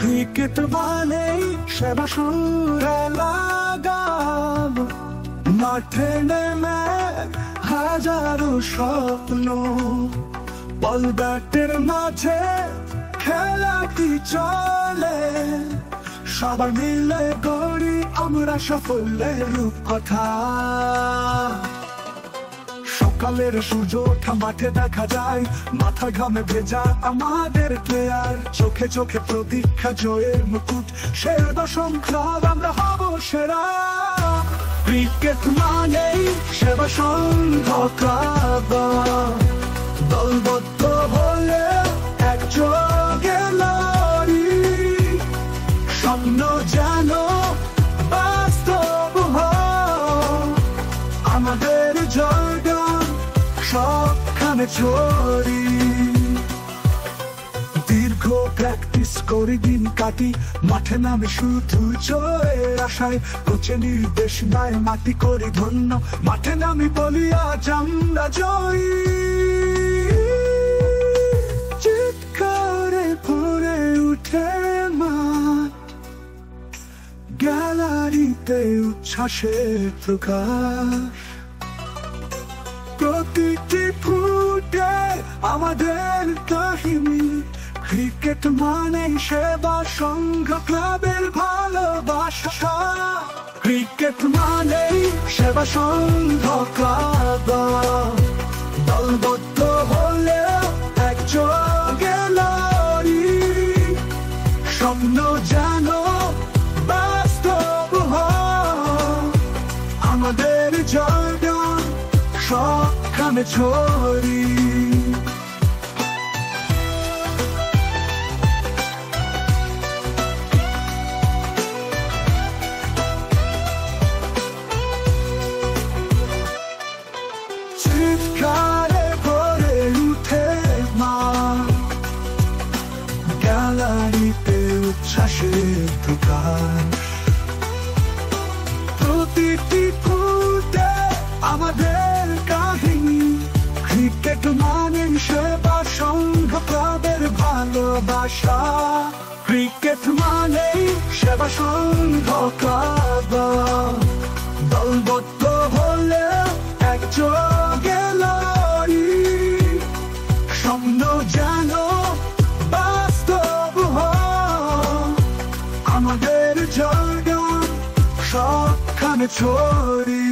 Cricket মানেই সেবা সুরে লাগাম, মাঠে নেমে হাজারো স্বপ্ন, বল ব্যাটের মাঝে খেলাটি চলে, সবার মিলে গড়ি আমরা সাফল্যের রূপকথা। সকালের সূর্য ওঠা মাঠে দেখা যায়, মাথা ঘামে ভেজা আমাদের প্লেয়ার, চোখে চোখে প্রতীক্ষা জয়ের মুকুট, সেরা দশম ক্লাব আমরা হব সেরা। ক্রিকেট মানেই সেবা সংঘ ক্লাব, দলবদ্ধ হলে একযোগে লড়ি, স্বপ্ন যেন বাস্তব হয়, আমাদের জয়গান সবখানে ছড়ি। দীর্ঘ প্র্যাকটিস করি দিন কাটি, মাঠে নামে শুধু জয়ের আশায়, কোচে নির্দেশ নাই মাটি করি ধন্য, মাঠে নামি বলি আজ আমরা জয়ী। চিৎকারে ভরে উঠে মাঠ, গ্যালারিতে উচ্ছ্বাসের প্রকাশ, প্রতিটি ফুটে আমাদের কাহিনী। ক্রিকেট মানে সেবা সংঘ ক্লাবের ভালোবাসা, ক্রিকেট মানে সেবা সংঘ ক্লাব, দলবদ্ধ হলে একযোগে লড়ি, স্বপ্ন যেন বাস্তব হয়, আমাদের জয়গান সবখানে ছড়ি। চিৎকারে ভরে উঠে মাঠ, গ্যালারিতে উচ্ছ্বাসের প্রকাশ, প্রতিটি ফুটে আমাদের কাহিনী। ক্রিকেট মানে সেবা সংঘ ক্লাবের ভালোবাসা, ক্রিকেট মানে সেবা সংঘ ক্লাব, দলবদ্ধ হলে একযোগে লড়ি, স্বপ্ন যেন বাস্তব হয়, আমাদের জয়গান সবখানে ছড়ি।